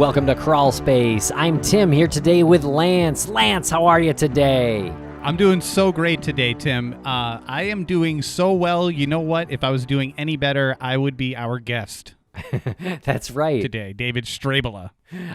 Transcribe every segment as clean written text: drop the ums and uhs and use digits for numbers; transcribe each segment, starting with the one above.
welcome to Crawlspace. I'm Tim here today with Lance. Lance, how are you today? I'm doing so great today, Tim. I am doing so well. You know what? If I was doing any better, I would be our guest. That's right. Today, David Strabala.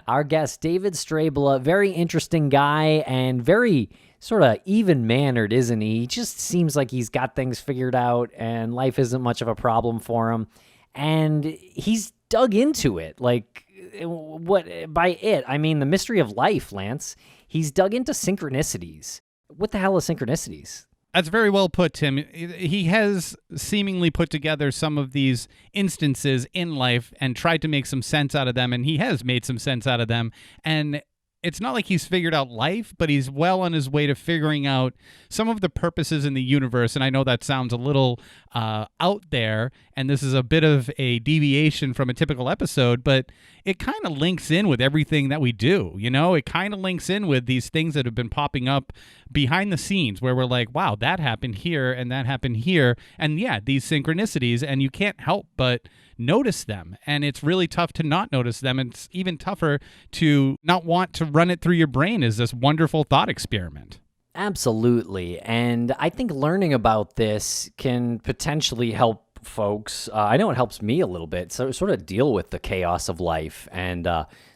Our guest, David Strabala, very interesting guy and very sort of even-mannered, isn't he? He just seems like he's got things figured out and life isn't much of a problem for him. And he's dug into it. Like, what by it, I mean the mystery of life, Lance. He's dug into synchronicities. What the hell is synchronicities? That's very well put, Tim. He has seemingly put together some of these instances in life and tried to make some sense out of them, and he has made some sense out of them. And it's not like he's figured out life, but he's well on his way to figuring out some of the purposes in the universe. And I know that sounds a little out there, and this is a bit of a deviation from a typical episode, but it kind of links in with everything that we do. You know, it kind of links in with these things that have been popping up behind the scenes where we're like, wow, that happened here and that happened here. And yeah, these synchronicities, and you can't help but notice them. And it's really tough to not notice them. It's even tougher to not want to run it through your brain as this wonderful thought experiment. Absolutely. And I think learning about this can potentially help folks. I know it helps me a little bit. So sort of deal with the chaos of life and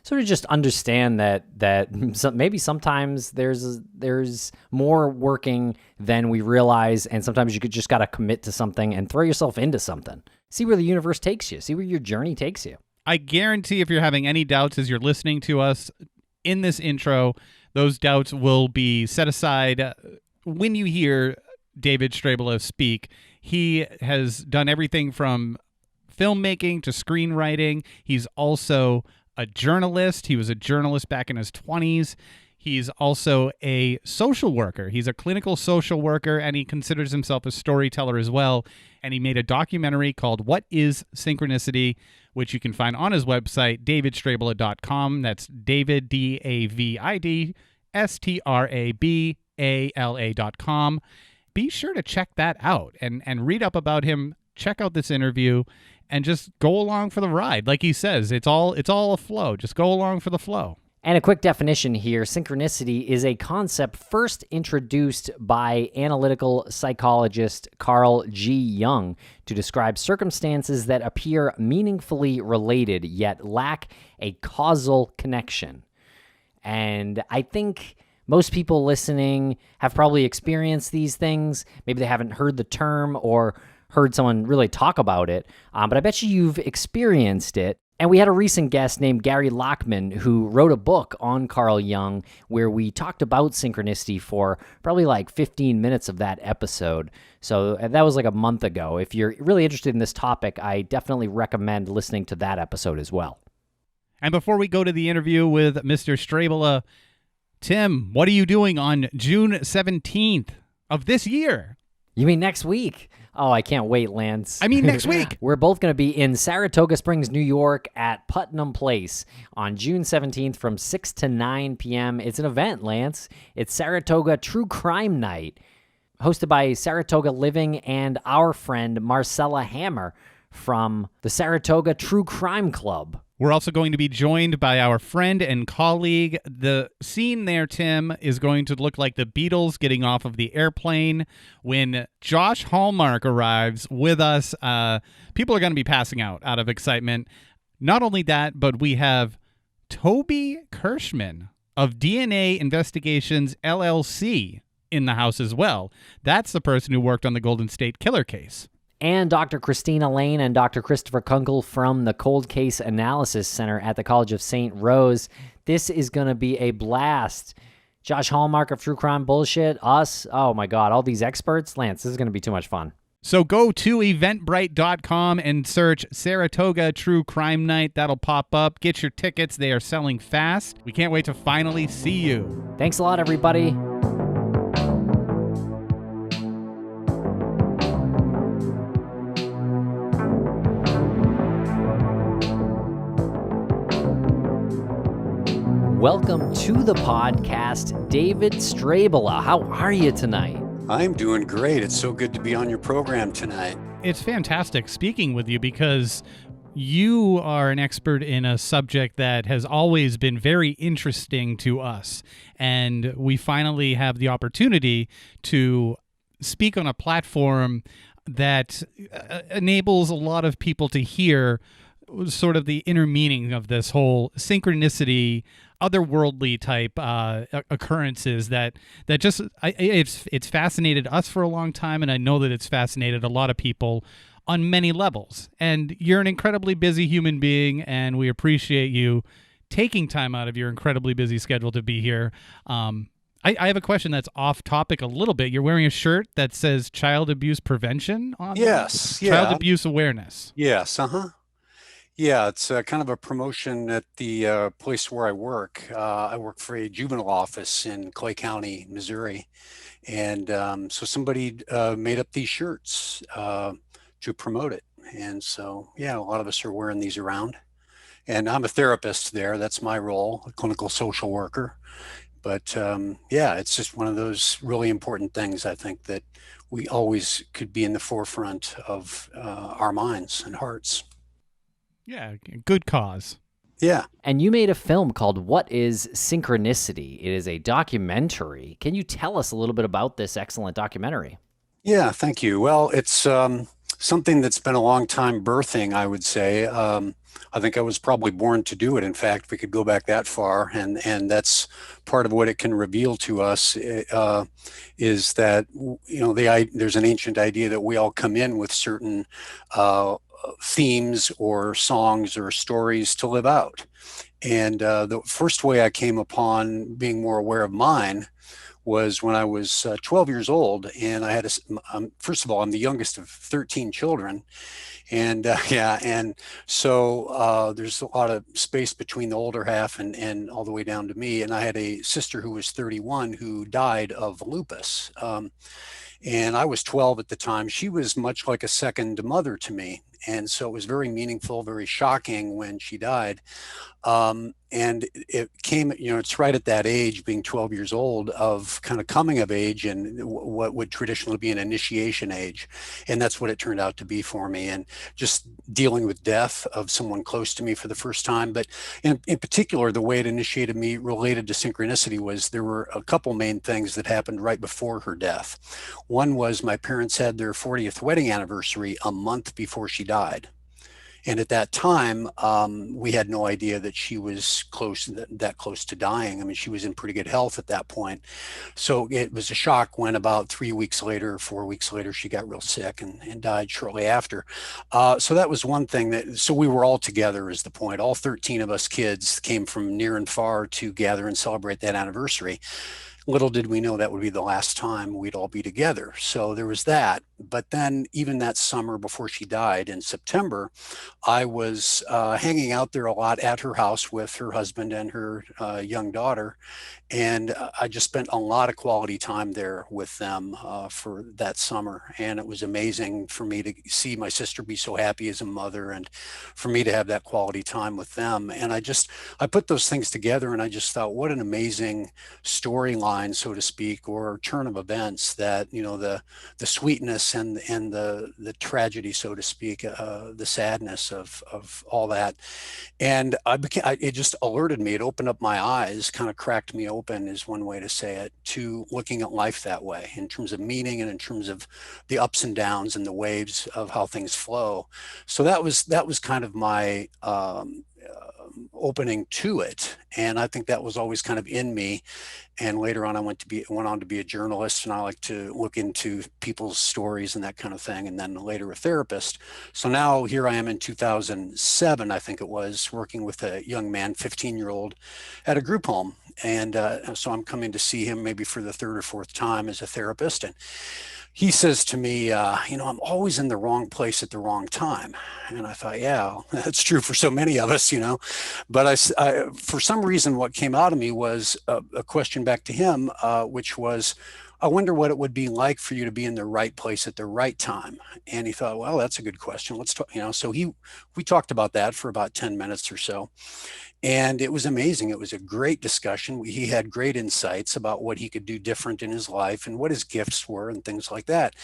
sort of just understand that maybe sometimes there's more working than we realize. And sometimes you could just got to commit to something and throw yourself into something. See where the universe takes you. See where your journey takes you. I guarantee if you're having any doubts as you're listening to us in this intro, those doubts will be set aside when you hear David Strabala speak. He has done everything from filmmaking to screenwriting. He's also a journalist. He was a journalist back in his 20s. He's also a social worker. He's a clinical social worker, and he considers himself a storyteller as well. And he made a documentary called What Is Synchronicity, which you can find on his website, davidstrabala.com. That's David, David, Strabala.com. Be sure to check that out and read up about him. Check out this interview and just go along for the ride. Like he says, it's all a flow. Just go along for the flow. And a quick definition here, synchronicity is a concept first introduced by analytical psychologist Carl G. Jung to describe circumstances that appear meaningfully related yet lack a causal connection. And I think most people listening have probably experienced these things. Maybe they haven't heard the term or heard someone really talk about it, but I bet you've experienced it. And we had a recent guest named Gary Lockman who wrote a book on Carl Jung where we talked about synchronicity for probably like 15 minutes of that episode. So that was like a month ago. If you're really interested in this topic, I definitely recommend listening to that episode as well. And before we go to the interview with Mr. Strabala, Tim, what are you doing on June 17th of this year? You mean next week? Oh, I can't wait, Lance. I mean next week. We're both going to be in Saratoga Springs, New York at Putnam Place on June 17th from 6 to 9 p.m. It's an event, Lance. It's Saratoga True Crime Night, hosted by Saratoga Living and our friend Marcella Hammer from the Saratoga True Crime Club. We're also going to be joined by our friend and colleague. The scene there, Tim, is going to look like the Beatles getting off of the airplane when Josh Hallmark arrives with us. People are going to be passing out of excitement. Not only that, but we have Toby Kirschman of DNA Investigations, LLC in the house as well. That's the person who worked on the Golden State Killer case. And Dr. Christina Lane and Dr. Christopher Kunkel from the Cold Case Analysis Center at the College of St. Rose. This is going to be a blast. Josh Hallmark of True Crime Bullshit, us, oh my God, all these experts. Lance, this is going to be too much fun. So go to eventbrite.com and search Saratoga True Crime Night. That'll pop up. Get your tickets. They are selling fast. We can't wait to finally see you. Thanks a lot, everybody. Welcome to the podcast, David Strabala. How are you tonight? I'm doing great. It's so good to be on your program tonight. It's fantastic speaking with you because you are an expert in a subject that has always been very interesting to us. And we finally have the opportunity to speak on a platform that enables a lot of people to hear sort of the inner meaning of this whole synchronicity, otherworldly type occurrences that just it's fascinated us for a long time, and I know that it's fascinated a lot of people on many levels. And you're an incredibly busy human being, and we appreciate you taking time out of your incredibly busy schedule to be here. I have a question that's off topic a little bit. You're wearing a shirt that says child abuse prevention on Yes, it? Child abuse awareness. Yes, yeah, it's kind of a promotion at the place where I work. I work for a juvenile office in Clay County, Missouri. And so somebody made up these shirts to promote it. And so, yeah, a lot of us are wearing these around. And I'm a therapist there. That's my role, a clinical social worker. But yeah, it's just one of those really important things, I think, that we always could be in the forefront of our minds and hearts. Yeah, good cause. Yeah. And you made a film called What Is Synchronicity? It is a documentary. Can you tell us a little bit about this excellent documentary? Yeah, thank you. Well, it's something that's been a long time birthing, I would say. I think I was probably born to do it. In fact, we could go back that far, and that's part of what it can reveal to us is that, you know, there's an ancient idea that we all come in with certain themes or songs or stories to live out. And the first way I came upon being more aware of mine was when I was 12 years old, and I had first of all, I'm the youngest of 13 children. And yeah, and so there's a lot of space between the older half and all the way down to me. And I had a sister who was 31 who died of lupus. And I was 12 at the time. She was much like a second mother to me. And so it was very meaningful, very shocking when she died. And it came, you know, it's right at that age, being 12 years old, of kind of coming of age and what would traditionally be an initiation age. And that's what it turned out to be for me. And just dealing with death of someone close to me for the first time. But in particular, the way it initiated me related to synchronicity was there were a couple main things that happened right before her death. One was my parents had their 40th wedding anniversary a month before she died. And at that time, we had no idea that she was that close to dying. I mean, she was in pretty good health at that point. So it was a shock when about 3 weeks later, 4 weeks later, she got real sick and died shortly after. So that was one thing so we were all together is the point. All 13 of us kids came from near and far to gather and celebrate that anniversary. Little did we know that would be the last time we'd all be together. So there was that. But then even that summer before she died in September, I was hanging out there a lot at her house with her husband and her young daughter. And I just spent a lot of quality time there with them for that summer. And it was amazing for me to see my sister be so happy as a mother and for me to have that quality time with them. And I put those things together and I just thought, what an amazing storyline, so to speak, or turn of events that, you know, the sweetness and the tragedy, so to speak, the sadness of all that. And it just alerted me. It opened up my eyes, kind of cracked me open is one way to say it, to looking at life that way in terms of meaning and in terms of the ups and downs and the waves of how things flow. So that was kind of my opening to it. And I think that was always kind of in me. And later on, I went on to be a journalist, and I like to look into people's stories and that kind of thing. And then later a therapist. So now here I am in 2007, I think it was, working with a young man, 15-year-old, at a group home. And so I'm coming to see him maybe for the third or fourth time as a therapist. And he says to me, you know, I'm always in the wrong place at the wrong time. And I thought, yeah, that's true for so many of us, you know. But for some reason, what came out of me was a question back to him, which was, I wonder what it would be like for you to be in the right place at the right time. And he thought, well, that's a good question. Let's talk, so we talked about that for about 10 minutes or so. And it was amazing. It was a great discussion. He had great insights about what he could do different in his life and what his gifts were and things like that.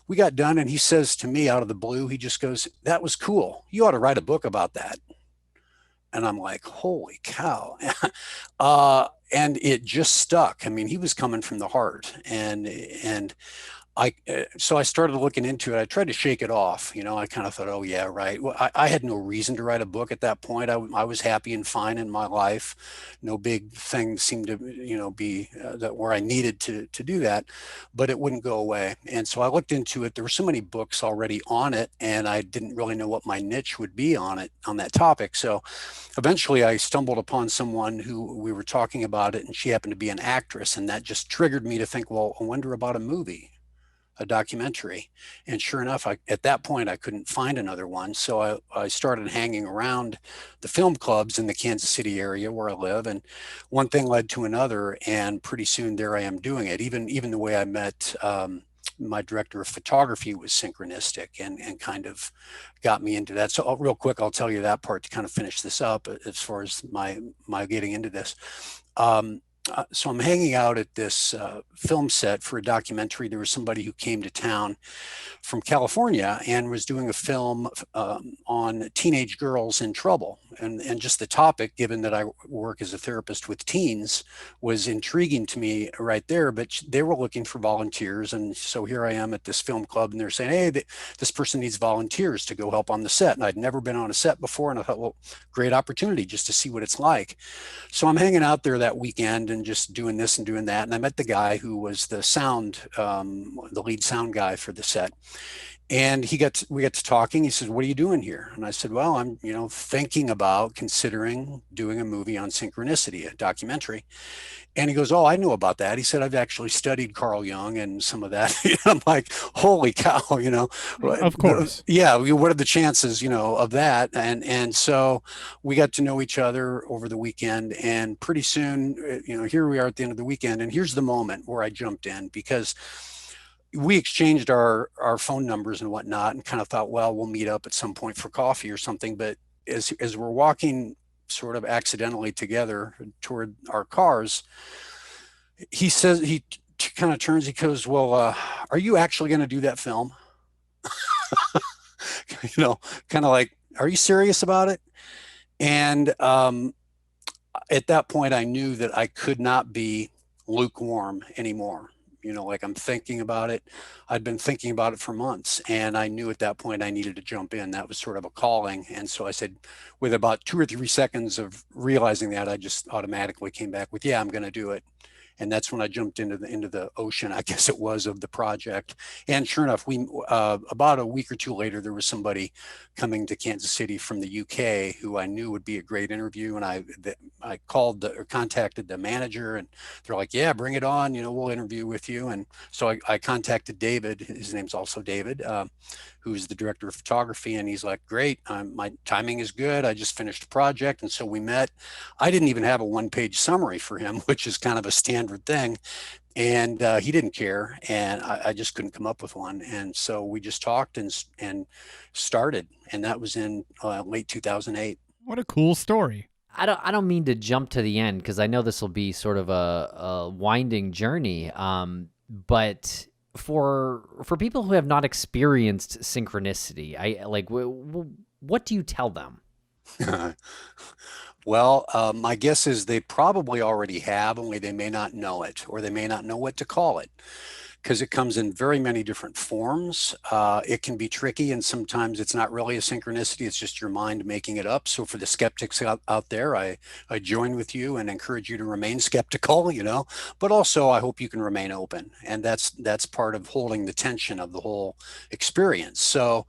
We got done and he says to me out of the blue, he just goes, that was cool. You ought to write a book about that. And I'm like, holy cow. And it just stuck. I mean, he was coming from the heart. So I started looking into it. I tried to shake it off. I kind of thought, oh yeah, right. Well, I had no reason to write a book at that point. I was happy and fine in my life. No big thing seemed to, be that where I needed to do that, but it wouldn't go away. And so I looked into it. There were so many books already on it, and I didn't really know what my niche would be on that topic. So eventually I stumbled upon someone who we were talking about it, and she happened to be an actress, and that just triggered me to think, well, I wonder about a movie, a documentary. And sure enough, at that point, I couldn't find another one. So I started hanging around the film clubs in the Kansas City area where I live. And one thing led to another. And pretty soon there I am doing it. Even the way I met my director of photography was synchronistic and kind of got me into that. So real quick, I'll tell you that part to kind of finish this up as far as my getting into this. So I'm hanging out at this film set for a documentary. There was somebody who came to town from California and was doing a film on teenage girls in trouble. And just the topic, given that I work as a therapist with teens, was intriguing to me right there. But they were looking for volunteers. And so here I am at this film club, and they're saying, hey, this person needs volunteers to go help on the set. And I'd never been on a set before. And I thought, well, great opportunity just to see what it's like. So I'm hanging out there that weekend and just doing this and doing that. And I met the guy who was the lead sound guy for the set. And we got to talking. He said, what are you doing here? And I said, well, I'm, thinking about considering doing a movie on synchronicity, a documentary. And he goes, oh, I know about that. He said, I've actually studied Carl Jung and some of that. I'm like, holy cow, Of course. Yeah. What are the chances, of that? And so we got to know each other over the weekend, and pretty soon, here we are at the end of the weekend. And here's the moment where I jumped in, because we exchanged our phone numbers and whatnot, and kind of thought, well, we'll meet up at some point for coffee or something. But as we're walking sort of accidentally together toward our cars, he says, he kind of turns, he goes, well, are you actually going to do that film? Kind of like, are you serious about it? And at that point, I knew that I could not be lukewarm anymore. Like, I'm thinking about it. I'd been thinking about it for months, and I knew at that point I needed to jump in. That was sort of a calling. And so I said, with about 2 or 3 seconds of realizing that, I just automatically came back with, yeah, I'm going to do it. And that's when I jumped into the ocean, I guess it was, of the project. And sure enough, about a week or two later, there was somebody coming to Kansas City from the UK who I knew would be a great interview. And I contacted the manager, and they're like, yeah, bring it on, we'll interview with you. And so I contacted David. His name's also David, who's the director of photography. And he's like, great, my timing is good. I just finished a project. And so we met. I didn't even have a 1-page summary for him, which is kind of a standard thing. And he didn't care. And I just couldn't come up with one. And so we just talked and started. And that was in late 2008. What a cool story. I don't mean to jump to the end, because I know this will be sort of a winding journey. But for people who have not experienced synchronicity, what do you tell them? Well, my guess is they probably already have, only they may not know it, or they may not know what to call it, because it comes in very many different forms. It can be tricky, and sometimes it's not really a synchronicity, it's just your mind making it up. So for the skeptics out there, I join with you and encourage you to remain skeptical, but also I hope you can remain open. And that's part of holding the tension of the whole experience. So,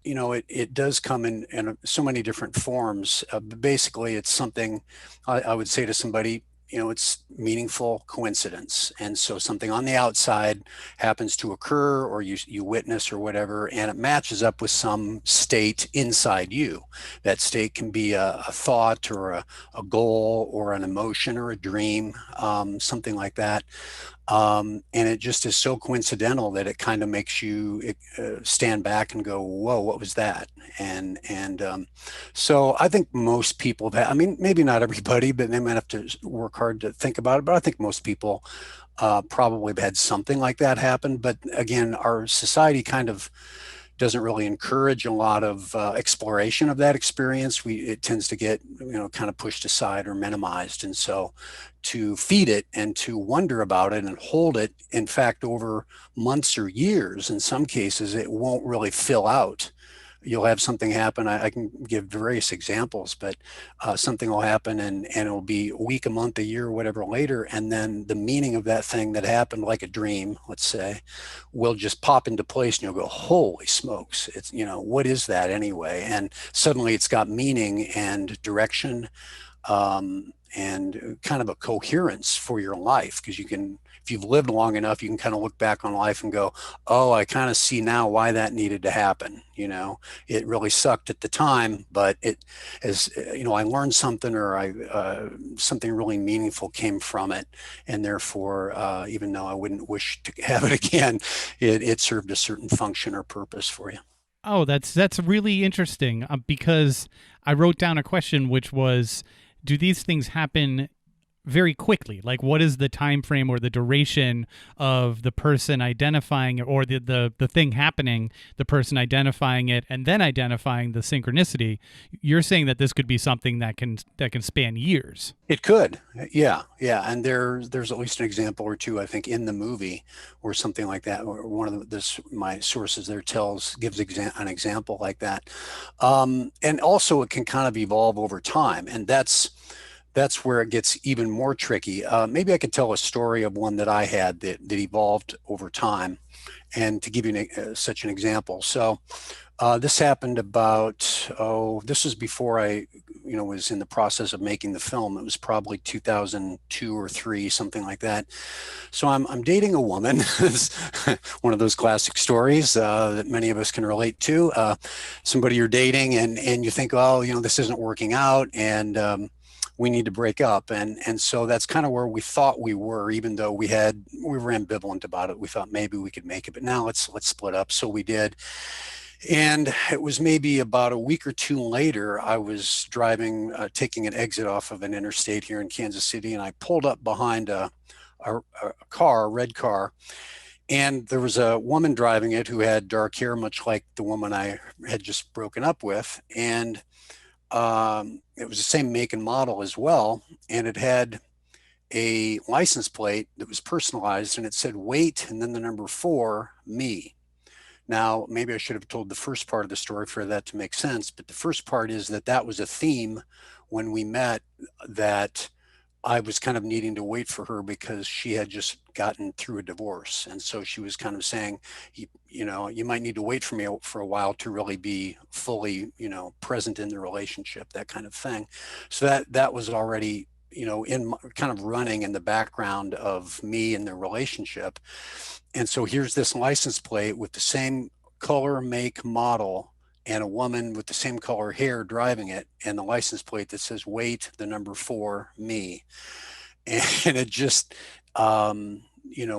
it does come in so many different forms. But basically, it's something I would say to somebody, it's meaningful coincidence. And so something on the outside happens to occur, or you witness or whatever, and it matches up with some state inside you. That state can be a thought or a goal or an emotion or a dream, something like that. And it just is so coincidental that it kind of makes you stand back and go, "Whoa, what was that?" And so I think most people I mean, maybe not everybody, but they might have to work hard to think about it. But I think most people probably have had something like that happen. But again, our society kind of doesn't really encourage a lot of exploration of that experience. It tends to get kind of pushed aside or minimized, and so to feed it and to wonder about it and hold it, in fact, over months or years, in some cases, it won't really fill out. You'll have something happen. I can give various examples, but something will happen and it'll be a week, a month, a year, whatever later. And then the meaning of that thing that happened, like a dream, let's say, will just pop into place and you'll go, holy smokes, it's, what is that anyway? And suddenly it's got meaning and direction, and kind of a coherence for your life, because if you've lived long enough, you can kind of look back on life and go, oh, I kind of see now why that needed to happen. It really sucked at the time, but I learned something, or something really meaningful came from it. And therefore, even though I wouldn't wish to have it again, it served a certain function or purpose for you. Oh, that's really interesting, because I wrote down a question, which was, do these things happen very quickly? Like, what is the time frame or the duration of the person identifying, or the thing happening, the person identifying it and then identifying the synchronicity? You're saying that this could be something that can span years. It could, yeah. And there's at least an example or two, I think, in the movie where something like that, or one of my sources there gives an example like that. And also it can kind of evolve over time, and that's where it gets even more tricky. Maybe I could tell a story of one that I had that evolved over time, and to give you such an example. So this happened this was before I was in the process of making the film. It was probably 2002 or 3, something like that. So I'm dating a woman. One of those classic stories that many of us can relate to. Somebody you're dating, and you think, oh, this isn't working out, and we need to break up. And so that's kind of where we thought we were, even though we were ambivalent about it. We thought maybe we could make it, but now let's split up. So we did. And it was maybe about a week or two later, I was driving, taking an exit off of an interstate here in Kansas City, and I pulled up behind a red car, and there was a woman driving it who had dark hair, much like the woman I had just broken up with. And it was the same make and model as well. And it had a license plate that was personalized, and it said "wait" and then the number 4, me. Now, maybe I should have told the first part of the story for that to make sense, but the first part is that was a theme when we met, that I was kind of needing to wait for her because she had just gotten through a divorce. And so she was kind of saying, you might need to wait for me for a while to really be fully, present in the relationship, that kind of thing. So that was already, in kind of running in the background of me and the relationship. And so here's this license plate with the same color, make, model, and a woman with the same color hair driving it, and the license plate that says "wait, the number 4, me." And it just,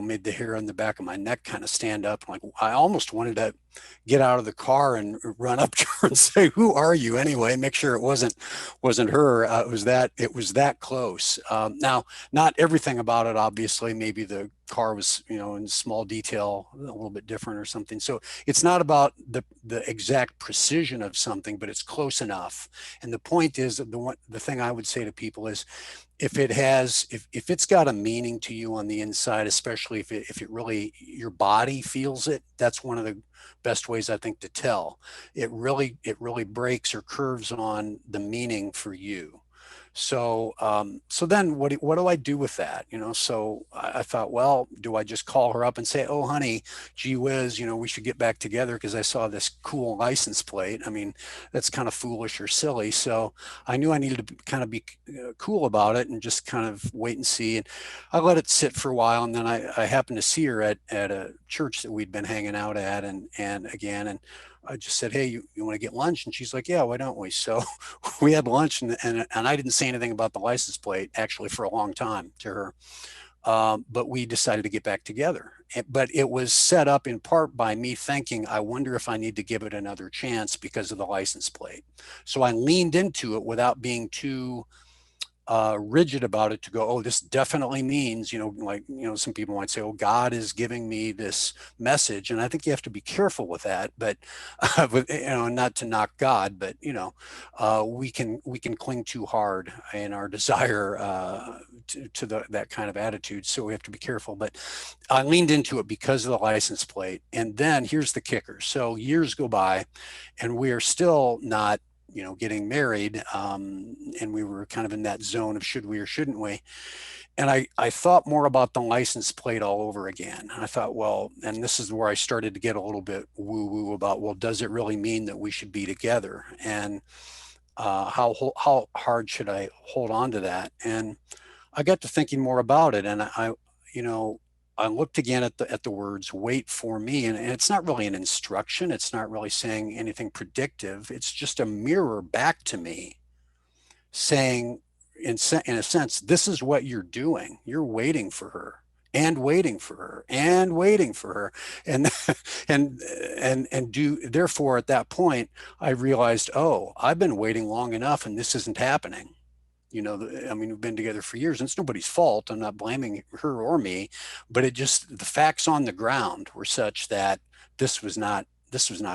made the hair on the back of my neck kind of stand up. Like, I almost wanted to get out of the car and run up to her and say, "Who are you anyway?" Make sure it wasn't her. It was that close. Now, not everything about it, obviously. Maybe the car was, in small detail, a little bit different or something. So it's not about the exact precision of something, but it's close enough. And the point is, the thing I would say to people is, if it's got a meaning to you on the inside, especially if it really, your body feels it, that's one of the best ways, I think, to tell. It really breaks or curves on the meaning for you. So then what do I do with that? So I thought, well, do I just call her up and say, "Oh, honey, gee whiz, we should get back together because I saw this cool license plate"? I mean, that's kind of foolish or silly. So I knew I needed to kind of be cool about it and just kind of wait and see. And I let it sit for a while. And then I happened to see her at a church that we'd been hanging out at. And I just said, "Hey, you want to get lunch?" And she's like, "Yeah, why don't we?" So we had lunch, and I didn't say anything about the license plate actually for a long time to her. but we decided to get back together. But it was set up in part by me thinking, I wonder if I need to give it another chance because of the license plate. So I leaned into it without being too rigid about it, to go, oh, this definitely means, like, some people might say, oh, God is giving me this message. And I think you have to be careful with that, but, not to knock God, but, we can cling too hard in our desire to that kind of attitude. So we have to be careful. But I leaned into it because of the license plate. And then here's the kicker. So years go by and we are still not getting married. And we were kind of in that zone of should we or shouldn't we? And I thought more about the license plate all over again. I thought, well, and this is where I started to get a little bit woo-woo about, well, does it really mean that we should be together? And how hard should I hold on to that? And I got to thinking more about it. And I looked again at the words "wait for me," and it's not really an instruction. It's not really saying anything predictive. It's just a mirror back to me, saying, in a sense, this is what you're doing. You're waiting for her, and waiting for her, and waiting for her, and and therefore at that point I realized, oh, I've been waiting long enough, and this isn't happening. We've been together for years and it's nobody's fault. I'm not blaming her or me, but the facts on the ground were such that this was not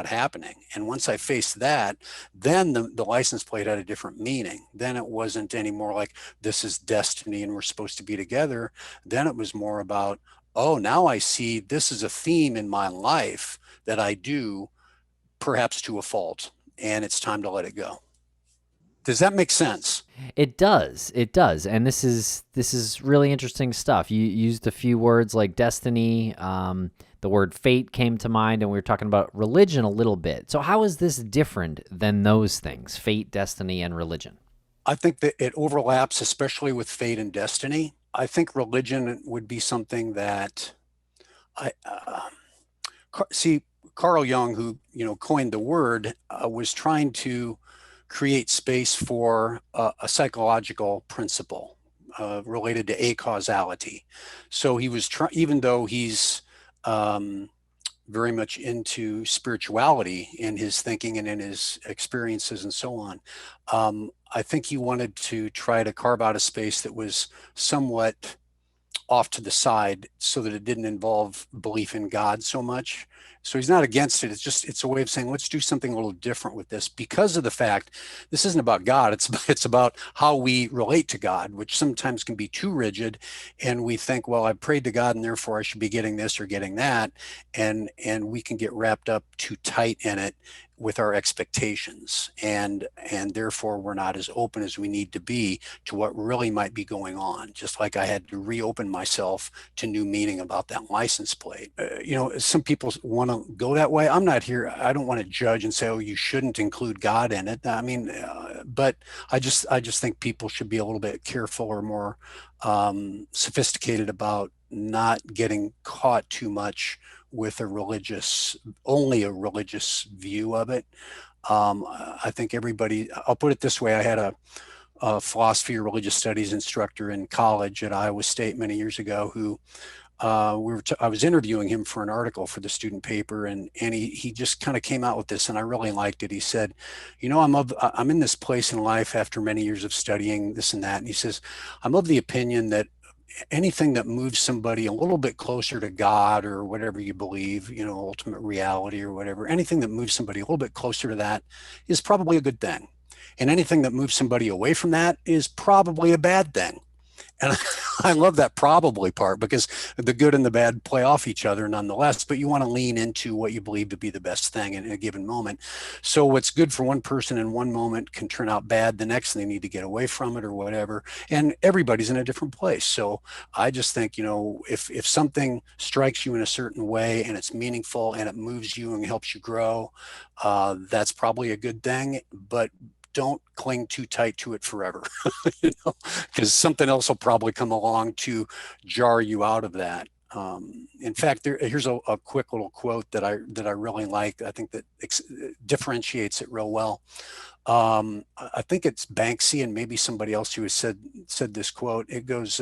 happening. And once I faced that, then the license plate had a different meaning. Then it wasn't anymore like this is destiny and we're supposed to be together. Then it was more about, oh, now I see this is a theme in my life that I do perhaps to a fault, and it's time to let it go. Does that make sense? It does. It does. And this is really interesting stuff. You used a few words like destiny. The word fate came to mind, and we were talking about religion a little bit. So how is this different than those things, fate, destiny, and religion? I think that it overlaps, especially with fate and destiny. I think religion would be something that I see. Carl Jung, who coined the word, was trying to create space for a psychological principle related to acausality. So he was even though he's very much into spirituality in his thinking and in his experiences and so on, I think he wanted to try to carve out a space that was somewhat off to the side so that it didn't involve belief in God so much. So he's not against it. It's a way of saying, let's do something a little different with this, because of the fact this isn't about God. It's about how we relate to God, which sometimes can be too rigid. And we think, well, I prayed to God and therefore I should be getting this or getting that. And we can get wrapped up too tight in it with our expectations, and therefore we're not as open as we need to be to what really might be going on. Just like I had to reopen myself to new meaning about that license plate. Some people want to go that way. I'm not here. I don't want to judge and say, oh, you shouldn't include God in it. I mean, but I just think people should be a little bit careful or more sophisticated about not getting caught too much with only a religious view of it. I think everybody, I'll put it this way. I had a philosophy or religious studies instructor in college at Iowa State many years ago who I was interviewing him for an article for the student paper, and he just kind of came out with this, and I really liked it. He said, I'm in this place in life after many years of studying this and that. And he says, I'm of the opinion that anything that moves somebody a little bit closer to God or whatever you believe, ultimate reality or whatever, anything that moves somebody a little bit closer to that is probably a good thing. And anything that moves somebody away from that is probably a bad thing. And I love that probably part, because the good and the bad play off each other nonetheless, but you want to lean into what you believe to be the best thing in a given moment. So what's good for one person in one moment can turn out bad the next, and they need to get away from it or whatever. And everybody's in a different place. So I just think, if something strikes you in a certain way and it's meaningful and it moves you and helps you grow, that's probably a good thing. But don't cling too tight to it forever, because something else will probably come along to jar you out of that. In fact, here's a quick little quote that I really like. I think that differentiates it real well. I think it's Banksy and maybe somebody else who has said this quote. It goes,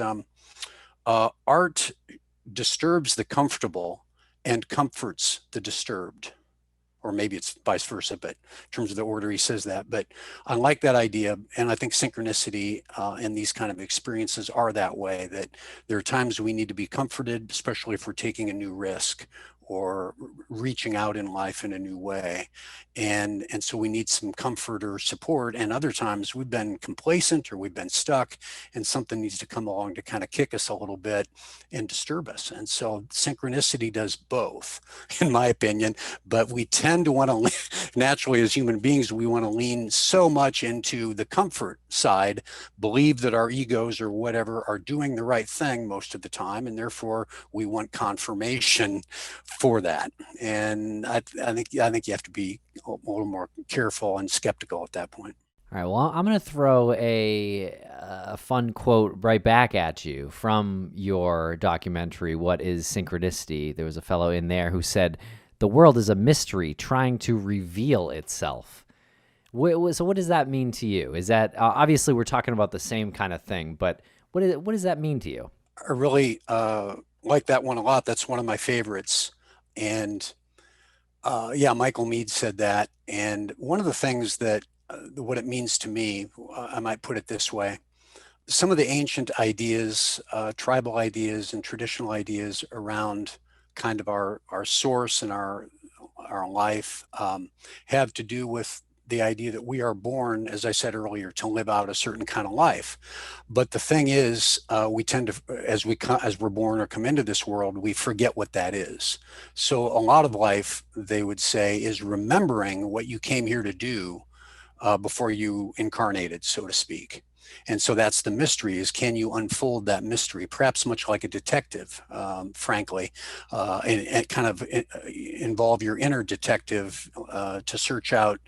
Art disturbs the comfortable and comforts the disturbed. Or maybe it's vice versa, but in terms of the order he says that. But I like that idea, and I think synchronicity and these kind of experiences are that way, that there are times we need to be comforted, especially if we're taking a new risk or reaching out in life in a new way. And so we need some comfort or support. And other times we've been complacent or we've been stuck, and something needs to come along to kind of kick us a little bit and disturb us. And so synchronicity does both, in my opinion. But we tend to want to, naturally as human beings, we want to lean so much into the comfort side, believe that our egos or whatever are doing the right thing most of the time, and therefore we want confirmation for that. And I think you have to be a little more careful and skeptical at that point. All right, well, I'm going to throw a fun quote right back at you from your documentary, What is Synchronicity? There was a fellow in there who said, "The world is a mystery trying to reveal itself." So what does that mean to you? Is that, obviously we're talking about the same kind of thing, but what does that mean to you? I really like that one a lot. That's one of my favorites. And yeah, Michael Meade said that. And one of the things that what it means to me, I might put it this way. Some of the ancient ideas, tribal ideas and traditional ideas around kind of our source and our life have to do with the idea that we are born, as I said earlier, to live out a certain kind of life. But the thing is, we tend to, as we're born or come into this world, we forget what that is. So a lot of life, they would say, is remembering what you came here to do before you incarnated, so to speak. And so that's the mystery, is can you unfold that mystery, perhaps much like a detective, frankly, and kind of involve your inner detective to search out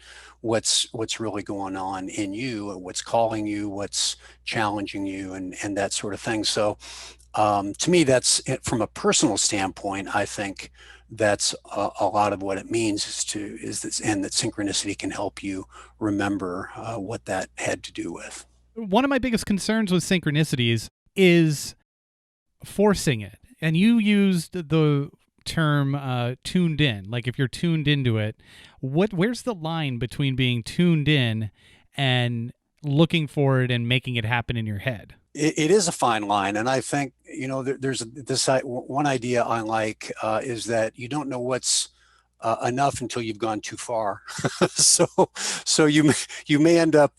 what's really going on in you, what's calling you, what's challenging you, and that sort of thing. So to me, that's from a personal standpoint, I think that's a lot of what it means is this, and that synchronicity can help you remember what that had to do with. One of my biggest concerns with synchronicities is forcing it. And you used the term tuned in. Like if you're tuned into it, where's the line between being tuned in and looking for it and making it happen in your head? It is a fine line. And I think, there's this one idea I like is that you don't know what's enough until you've gone too far. so you may end up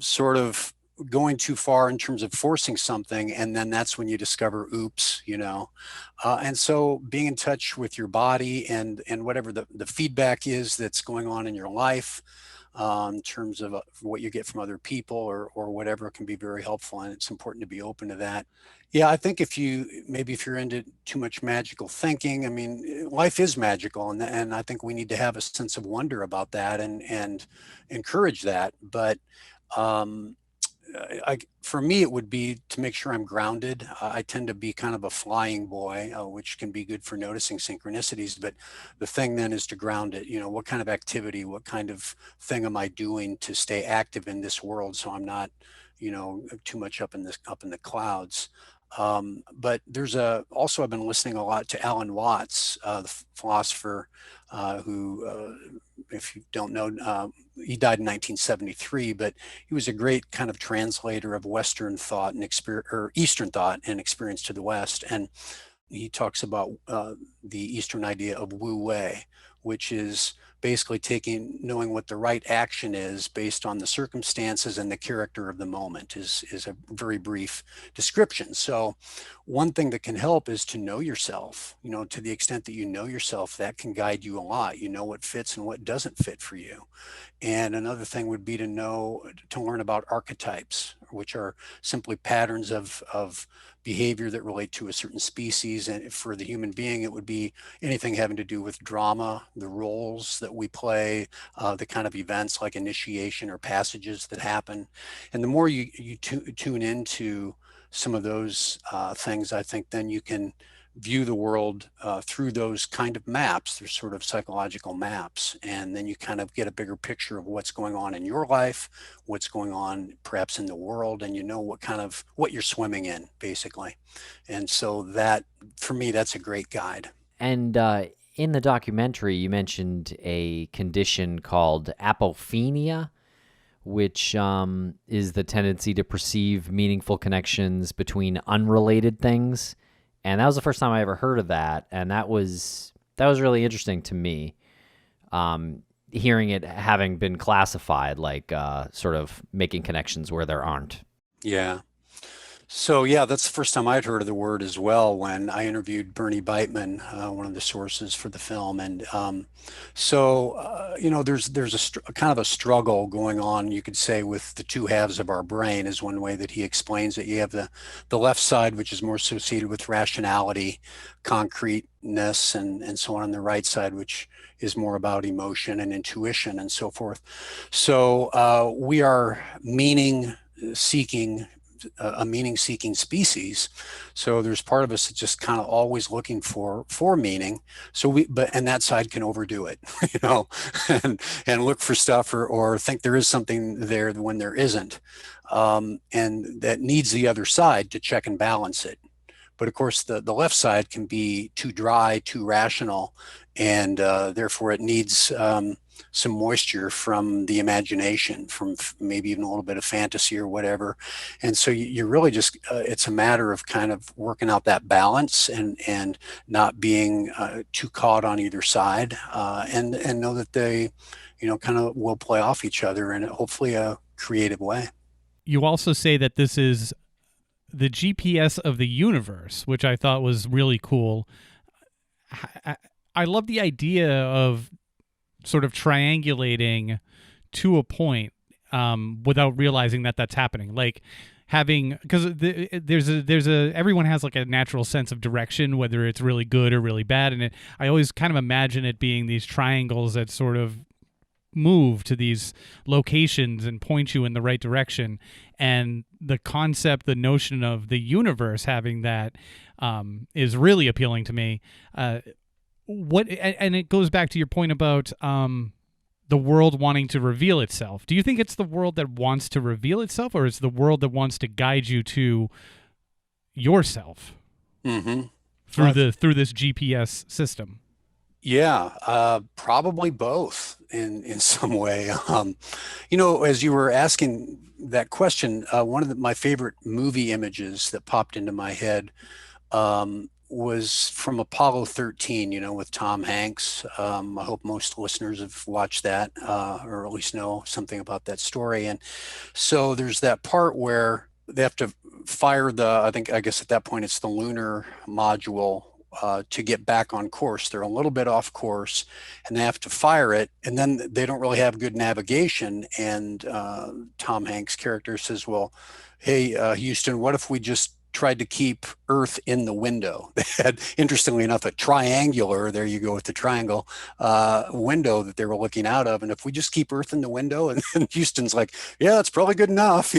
sort of going too far in terms of forcing something, and then that's when you discover, oops, and so being in touch with your body and whatever the feedback is that's going on in your life, in terms of what you get from other people or whatever, can be very helpful, and it's important to be open to that. Yeah, I think if you're into too much magical thinking, I mean, life is magical, and I think we need to have a sense of wonder about that and encourage that. But for me, it would be to make sure I'm grounded. I tend to be kind of a flying boy, which can be good for noticing synchronicities. But the thing then is to ground it. What kind of activity, what kind of thing am I doing to stay active in this world, so I'm not, too much up in the clouds. But there's also I've been listening a lot to Alan Watts, the philosopher, who, if you don't know, he died in 1973, but he was a great kind of translator of Western thought and or Eastern thought and experience to the West. And he talks about the Eastern idea of Wu Wei, which is basically knowing what the right action is based on the circumstances and the character of the moment is a very brief description. So one thing that can help is to know yourself, to the extent that you know yourself, that can guide you a lot. You know what fits and what doesn't fit for you. And another thing would be to learn about archetypes, which are simply patterns of behavior that relate to a certain species. And for the human being, it would be anything having to do with drama, the roles that we play, the kind of events like initiation or passages that happen. And the more you tune into some of those things, I think then you can view the world through those kind of maps. They're sort of psychological maps. And then you kind of get a bigger picture of what's going on in your life, what's going on perhaps in the world, and you know what you're swimming in, basically. And so that, for me, that's a great guide. And in the documentary, you mentioned a condition called apophenia, which is the tendency to perceive meaningful connections between unrelated things. And that was the first time I ever heard of that, and that was really interesting to me. Hearing it having been classified, like sort of making connections where there aren't. Yeah. So yeah, that's the first time I'd heard of the word as well when I interviewed Bernie Beitman, one of the sources for the film. And there's a kind of a struggle going on, you could say, with the two halves of our brain is one way that he explains it. You have the left side, which is more associated with rationality, concreteness, and so on the right side, which is more about emotion and intuition and so forth. So we are a meaning seeking species. So there's part of us that's just kind of always looking for meaning. So and that side can overdo it, and look for stuff or think there is something there when there isn't. And that needs the other side to check and balance it. But of course, the left side can be too dry, too rational, and therefore it needs some moisture from the imagination, from maybe even a little bit of fantasy or whatever. And so you really just, it's a matter of kind of working out that balance and not being too caught on either side, and know that they, kind of will play off each other in hopefully a creative way. You also say that this is the GPS of the universe, which I thought was really cool. I love the idea of sort of triangulating to a point without realizing that that's happening. Like having, because everyone has like a natural sense of direction, whether it's really good or really bad. And I always kind of imagine it being these triangles that sort of move to these locations and point you in the right direction. And the concept, the notion of the universe having that is really appealing to me. And it goes back to your point about the world wanting to reveal itself. Do you think it's the world that wants to reveal itself, or is the world that wants to guide you to yourself through this GPS system? Yeah, probably both in some way. As you were asking that question, one of my favorite movie images that popped into my head was from Apollo 13, with Tom Hanks. I hope most listeners have watched that or at least know something about that story. And so there's that part where they have to fire I guess at that point it's the lunar module to get back on course. They're a little bit off course and they have to fire it. And then they don't really have good navigation. And Tom Hanks' character says, well, hey, Houston, what if we just tried to keep Earth in the window? They had, interestingly enough, a triangular, there you go with the triangle, window that they were looking out of. And if we just keep Earth in the window, and Houston's like, yeah, that's probably good enough,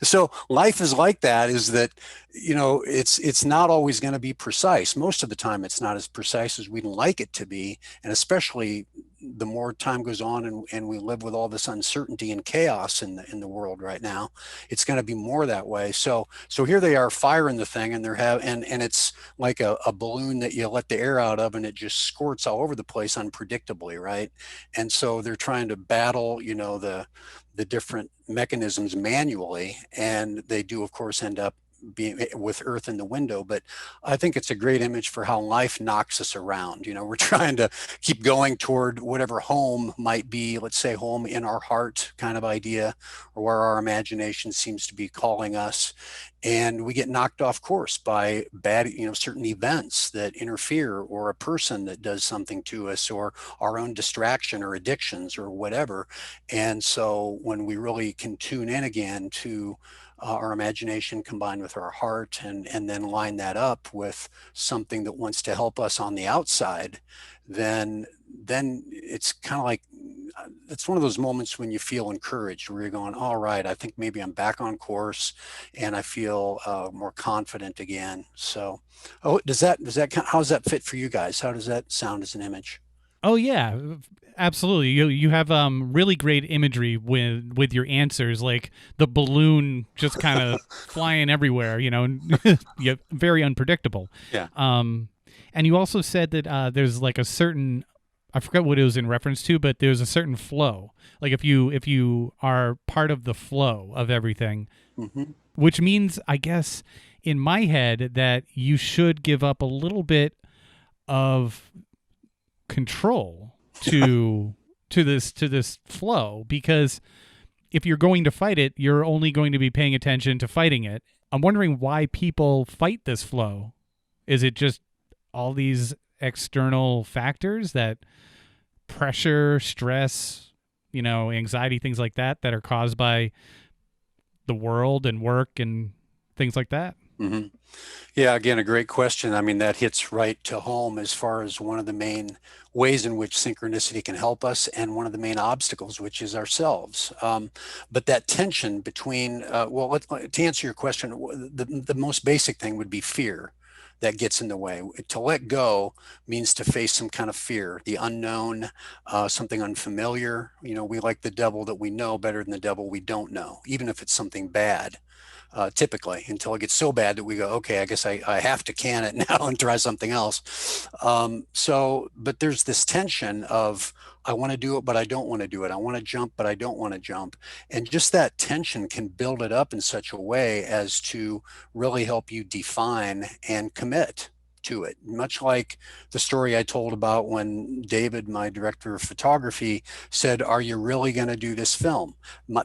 So life is like that, is that, it's not always going to be precise. Most of the time, it's not as precise as we'd like it to be. And especially the more time goes on and we live with all this uncertainty and chaos in the world right now, it's going to be more that way. So here they are firing the thing, and and it's like a balloon that you let the air out of and it just squirts all over the place unpredictably, right? And so they're trying to battle, the different mechanisms manually, and they do, of course, end up being with Earth in the window. But I think it's a great image for how life knocks us around. We're trying to keep going toward whatever home might be, let's say home in our heart kind of idea, or where our imagination seems to be calling us. And we get knocked off course by bad, certain events that interfere, or a person that does something to us, or our own distraction or addictions or whatever. And so when we really can tune in again to our imagination combined with our heart, and then line that up with something that wants to help us on the outside, then it's kind of like it's one of those moments when you feel encouraged, where you're going, all right, I think maybe I'm back on course, and I feel more confident again. So, oh, how does that fit for you guys? How does that sound as an image? Oh yeah, absolutely. You have really great imagery with your answers, like the balloon just kind of flying everywhere. Yeah, very unpredictable. Yeah. And you also said that there's like a certain, I forgot what it was in reference to, but there's a certain flow. Like if you are part of the flow of everything, Mm-hmm. which means, I guess, in my head, that you should give up a little bit of control to this flow, because if you're going to fight it, you're only going to be paying attention to fighting it. I'm wondering why people fight this flow. Is it just all these external factors, that pressure, stress, anxiety, things like that are caused by the world and work and things like that? Mm-hmm. Yeah, again, a great question. I mean, that hits right to home as far as one of the main ways in which synchronicity can help us, and one of the main obstacles, which is ourselves. But that tension between, to answer your question, the most basic thing would be fear that gets in the way. To let go means to face some kind of fear, the unknown, something unfamiliar. We like the devil that we know better than the devil we don't know, even if it's something bad. Typically, until it gets so bad that we go, okay, I guess I have to can it now and try something else. But there's this tension of, I want to do it, but I don't want to do it. I want to jump, but I don't want to jump. And just that tension can build it up in such a way as to really help you define and commit to it. Much like the story I told about when David, my director of photography, said, are you really going to do this film?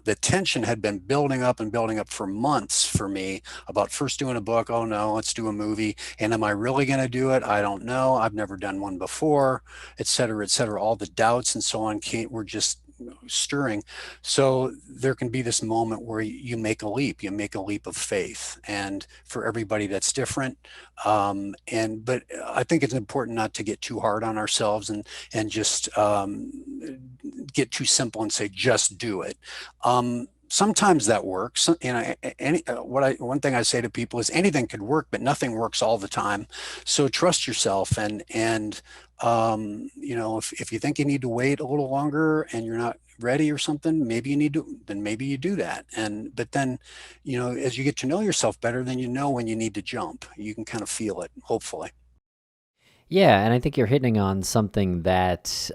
The tension had been building up and building up for months for me about first doing a book. Oh no, let's do a movie. And am I really going to do it? I don't know. I've never done one before, et cetera, et cetera. All the doubts and so on were just stirring. So there can be this moment where you make a leap of faith, and for everybody that's different. But I think it's important not to get too hard on ourselves and just get too simple and say just do it. Sometimes that works. One thing I say to people is anything could work, but nothing works all the time. So trust yourself, and if you think you need to wait a little longer and you're not ready or something, maybe you do that. But then, as you get to know yourself better, then when you need to jump. You can kind of feel it, hopefully. Yeah, and I think you're hitting on something that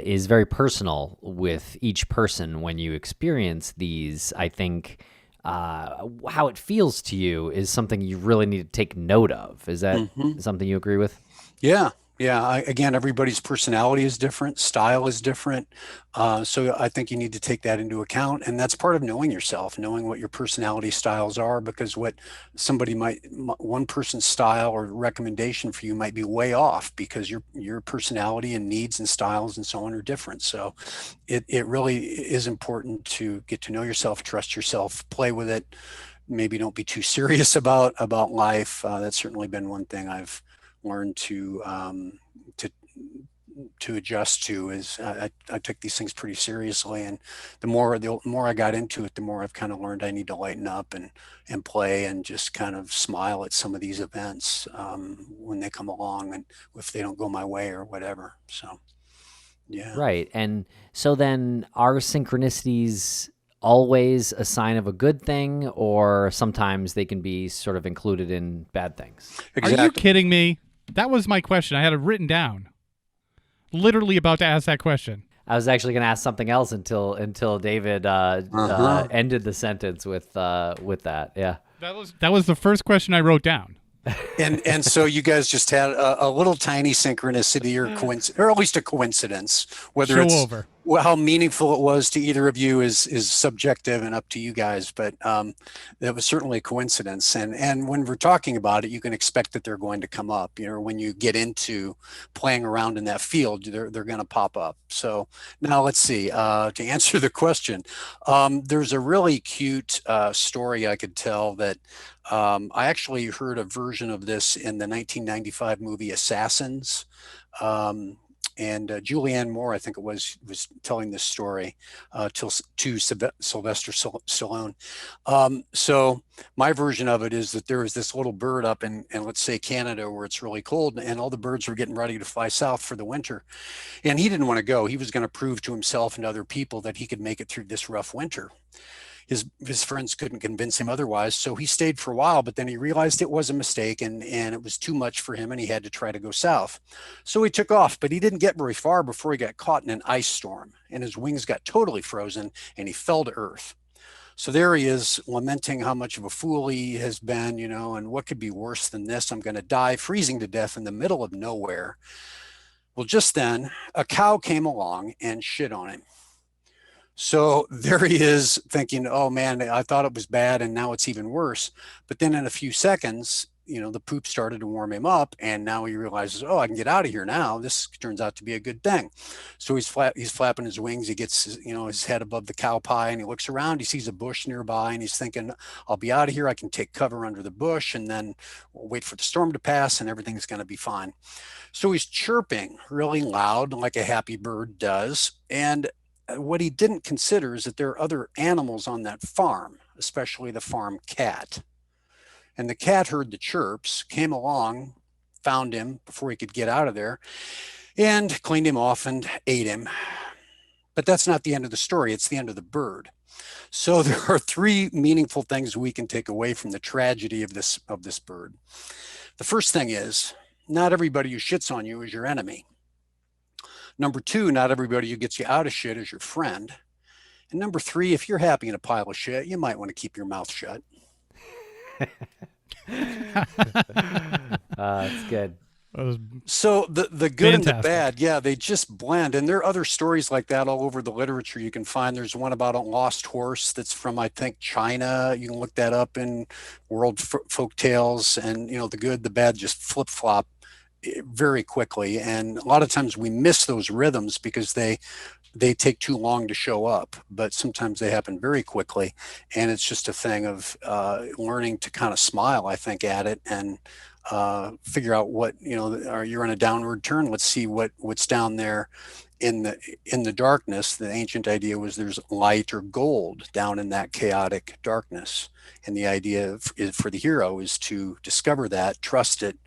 is very personal with each person when you experience these. I think how it feels to you is something you really need to take note of. Is that something you agree with? Yeah. Yeah. Again, everybody's personality is different. Style is different. So I think you need to take that into account. And that's part of knowing yourself, knowing what your personality styles are, because what one person's style or recommendation for you might be way off, because your personality and needs and styles and so on are different. So it really is important to get to know yourself, trust yourself, play with it. Maybe don't be too serious about life. That's certainly been one thing I've learned to adjust to. Is I took these things pretty seriously, and the more I got into it, the more I've kind of learned I need to lighten up and play and just kind of smile at some of these events when they come along, and if they don't go my way or whatever. So yeah. Right. And so then, are synchronicities always a sign of a good thing, or sometimes they can be sort of included in bad things? Exactly. Are you kidding me? That was my question. I had it written down. Literally about to ask that question. I was actually going to ask something else until David ended the sentence with that. Yeah. That was the first question I wrote down. And so you guys just had a little tiny synchronicity or coincidence, or at least a coincidence. Whether Show it's over. how meaningful it was to either of you is subjective and up to you guys. But that was certainly a coincidence. And when we're talking about it, you can expect that they're going to come up. When you get into playing around in that field, they're going to pop up. So now let's see. To answer the question, there's a really cute story I could tell that. I actually heard a version of this in the 1995 movie Assassins. Julianne Moore, I think it was telling this story to Sylvester Stallone. So my version of it is that there is this little bird up in let's say Canada where it's really cold, and all the birds were getting ready to fly south for the winter. And he didn't want to go. He was going to prove to himself and other people that he could make it through this rough winter. His friends couldn't convince him otherwise, so he stayed for a while, but then he realized it was a mistake, and it was too much for him, and he had to try to go south. So he took off, but he didn't get very far before he got caught in an ice storm, and his wings got totally frozen, and he fell to earth. So there he is, lamenting how much of a fool he has been, and what could be worse than this? I'm going to die freezing to death in the middle of nowhere. Well, just then, a cow came along and shit on him. So there he is thinking, oh man, I thought it was bad and now it's even worse. But then in a few seconds, the poop started to warm him up, and now he realizes, oh, I can get out of here now. This turns out to be a good thing. So he's flapping his wings. He gets his head above the cow pie, and he looks around. He sees a bush nearby, and he's thinking, I'll be out of here. I can take cover under the bush, and then we'll wait for the storm to pass, and everything's going to be fine. So he's chirping really loud, like a happy bird does. And what he didn't consider is that there are other animals on that farm, especially the farm cat. And the cat heard the chirps, came along, found him before he could get out of there, and cleaned him off and ate him. But that's not the end of the story. It's the end of the bird. So there are three meaningful things we can take away from the tragedy of this bird. The first thing is, not everybody who shits on you is your enemy. Number two, not everybody who gets you out of shit is your friend. And number three, if you're happy in a pile of shit, you might want to keep your mouth shut. That's good. So the good fantastic. And the bad, yeah, they just blend. And there are other stories like that all over the literature you can find. There's one about a lost horse that's from, I think, China. You can look that up in World Folk Tales. And, the good, the bad just flip-flop very quickly. And a lot of times we miss those rhythms because they take too long to show up, but sometimes they happen very quickly. And it's just a thing of learning to kind of smile, I think, at it and figure out what, you're on a downward turn. Let's see what's down there in the darkness. The ancient idea was there's light or gold down in that chaotic darkness. And the idea for the hero is to discover that, trust it,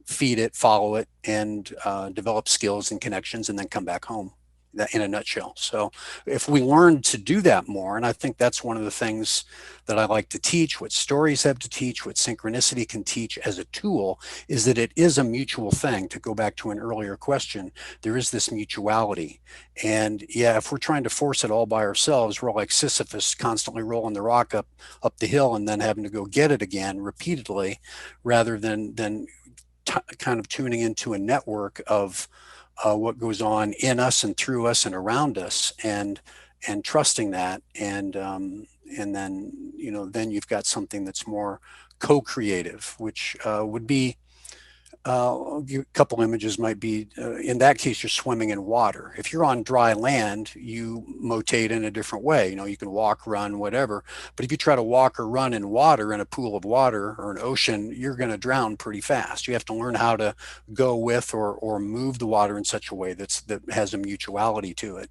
feed it, follow it, and develop skills and connections, and then come back home. That in a nutshell. So if we learn to do that more, and I think that's one of the things that I like to teach, what stories have to teach, what synchronicity can teach as a tool, is that it is a mutual thing. To go back to an earlier question, there is this mutuality. And yeah, if we're trying to force it all by ourselves, we're like Sisyphus, constantly rolling the rock up the hill and then having to go get it again repeatedly, rather than kind of tuning into a network of what goes on in us and through us and around us, and trusting that, and then then you've got something that's more co-creative, which would be I'll give a couple images. Might be in that case you're swimming in water. If you're on dry land, you motate in a different way. You can walk, run, whatever. But if you try to walk or run in water, in a pool of water or an ocean, you're going to drown pretty fast. You have to learn how to go with or move the water in such a way that has a mutuality to it.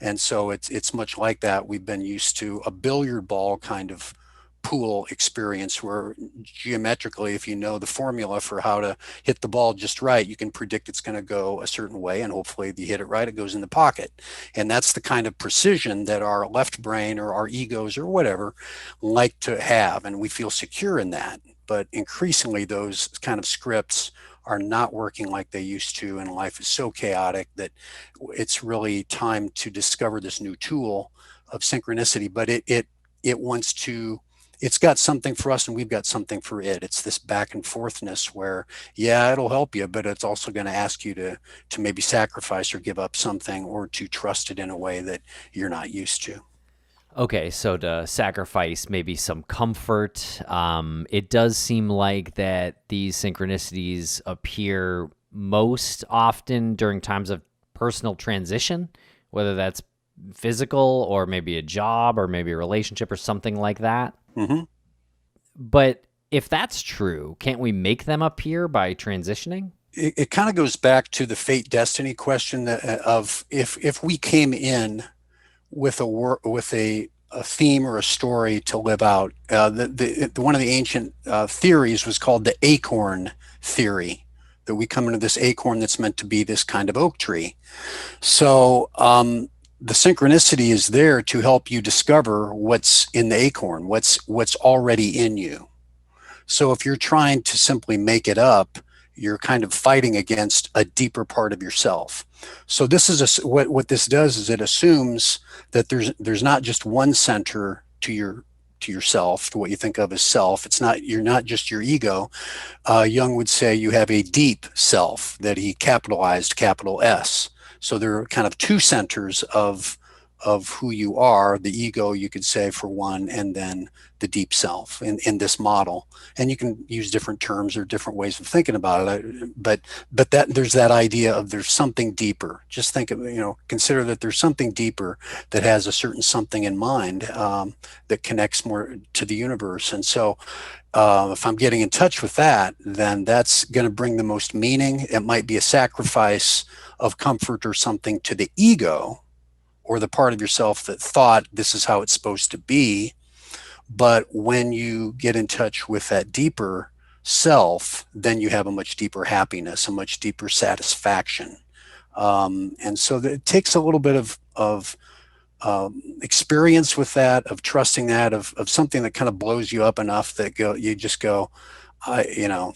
And so it's much like that. We've been used to a billiard ball kind of pool experience where geometrically, if you know the formula for how to hit the ball just right, you can predict it's going to go a certain way, and hopefully if you hit it right, it goes in the pocket. And that's the kind of precision that our left brain or our egos or whatever like to have, and we feel secure in that. But increasingly those kind of scripts are not working like they used to, and life is so chaotic that it's really time to discover this new tool of synchronicity. But it's got something for us and we've got something for it. It's this back and forthness where, yeah, it'll help you, but it's also going to ask you to maybe sacrifice or give up something, or to trust it in a way that you're not used to. Okay, so to sacrifice maybe some comfort. It does seem like that these synchronicities appear most often during times of personal transition, whether that's physical or maybe a job or maybe a relationship or something like that. Mm-hmm. But if that's true, can't we make them appear by transitioning? it kind of goes back to the fate destiny question of if we came in with a theme or a story to live out. One of the ancient theories was called the acorn theory, that we come into this acorn that's meant to be this kind of oak tree. So the synchronicity is there to help you discover what's in the acorn, what's already in you. So if you're trying to simply make it up, you're kind of fighting against a deeper part of yourself. So this is what this does is it assumes that there's not just one center to yourself, to what you think of as self. You're not just your ego. Jung would say you have a deep self that he capitalized capital S. So there are kind of two centers of who you are, the ego, you could say, for one, and then the deep self in this model. And you can use different terms or different ways of thinking about it. But that there's that idea of there's something deeper. Just think of, consider that there's something deeper that has a certain something in mind that connects more to the universe. And so if I'm getting in touch with that, then that's going to bring the most meaning. It might be a sacrifice of comfort or something to the ego, or the part of yourself that thought this is how it's supposed to be. But when you get in touch with that deeper self, then you have a much deeper happiness, a much deeper satisfaction. And so it takes a little bit of experience with that, of trusting that, of something that kind of blows you up enough that you just go, a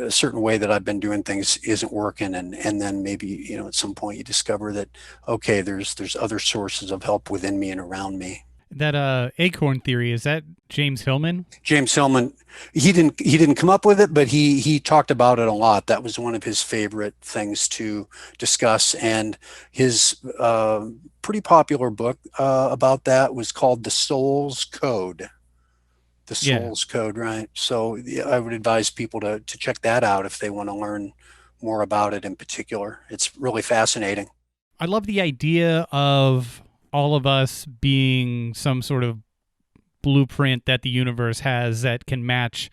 certain way that I've been doing things isn't working. And then maybe, at some point you discover that, okay, there's other sources of help within me and around me. That acorn theory, is that James Hillman? James Hillman, he didn't come up with it, but he talked about it a lot. That was one of his favorite things to discuss. And his pretty popular book about that was called The Soul's Code. The Soul's Code, right? So I would advise people to check that out if they want to learn more about it in particular. It's really fascinating. I love the idea of all of us being some sort of blueprint that the universe has that can match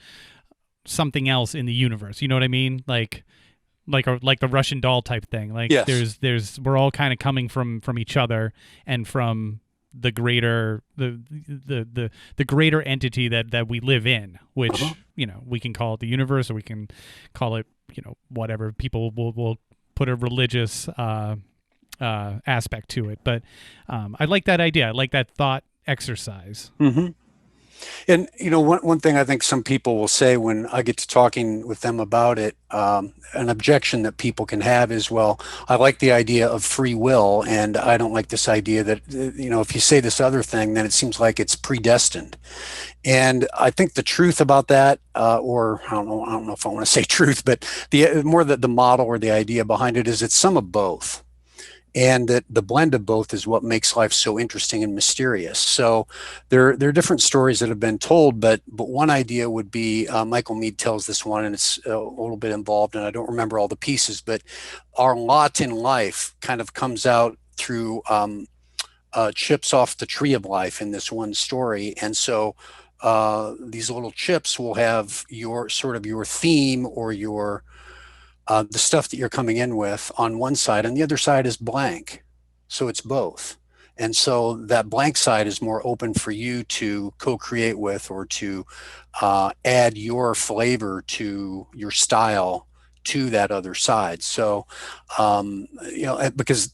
something else in the universe. You know what I mean? Like the Russian doll type thing. Like yes. we're all kind of coming from each other and from the greater the greater entity that we live in, which we can call it the universe, or we can call it whatever. People will put a religious aspect to it, but I like that idea. I like that thought exercise. Mm-hmm. And one thing I think some people will say when I get to talking with them about it, an objection that people can have is, well, I like the idea of free will, and I don't like this idea that if you say this other thing, then it seems like it's predestined. And I think the truth about that, or I don't know if I want to say truth, but the model or the idea behind it is it's some of both. And that the blend of both is what makes life so interesting and mysterious. So there are different stories that have been told, but one idea would be, Michael Meade tells this one, and it's a little bit involved, and I don't remember all the pieces, but our lot in life kind of comes out through chips off the tree of life in this one story. And so these little chips will have your theme or the stuff that you're coming in with on one side, and the other side is blank. So it's both. And so that blank side is more open for you to co-create with, or to add your flavor to your style to that other side. So, because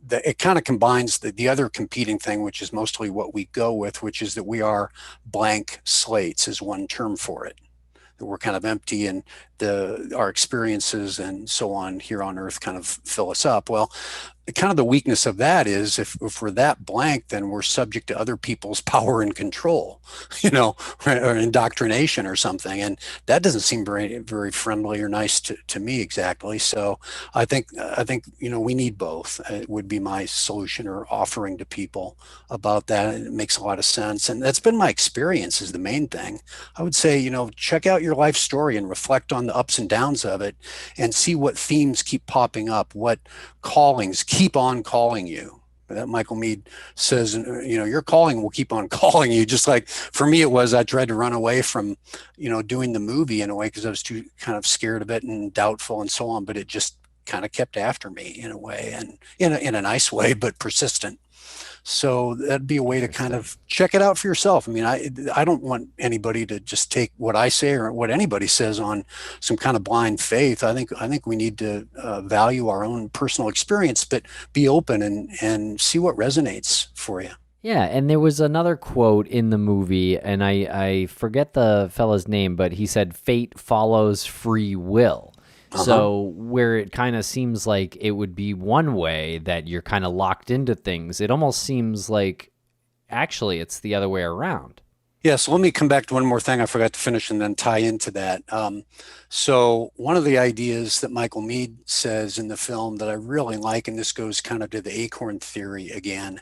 it kind of combines the other competing thing, which is mostly what we go with, which is that we are blank slates, is one term for it. That we're kind of empty, and our experiences and so on here on Earth kind of fill us up. Well, kind of the weakness of that is if we're that blank, then we're subject to other people's power and control, or indoctrination or something. And that doesn't seem very, very friendly or nice to me exactly. So I think, we need both. It would be my solution or offering to people about that. It makes a lot of sense. And that's been my experience, is the main thing. I would say, check out your life story and reflect on the ups and downs of it, and see what themes keep popping up, what callings keep on calling you. that Michael Meade says, your calling will keep on calling you. Just like for me, it was, I tried to run away from, doing the movie in a way because I was too kind of scared of it and doubtful and so on, but it just kind of kept after me in a way, and in a nice way, but persistent. So that'd be a way to kind of check it out for yourself. I mean, I don't want anybody to just take what I say or what anybody says on some kind of blind faith. I think we need to value our own personal experience, but be open and see what resonates for you. Yeah, and there was another quote in the movie, and I forget the fella's name, but he said, "Fate follows free will." So where it kind of seems like it would be one way that you're kind of locked into things, it almost seems like actually it's the other way around. Yeah, so let me come back to one more thing I forgot to finish and then tie into that. So one of the ideas that Michael Meade says in the film that I really like, and this goes kind of to the acorn theory again,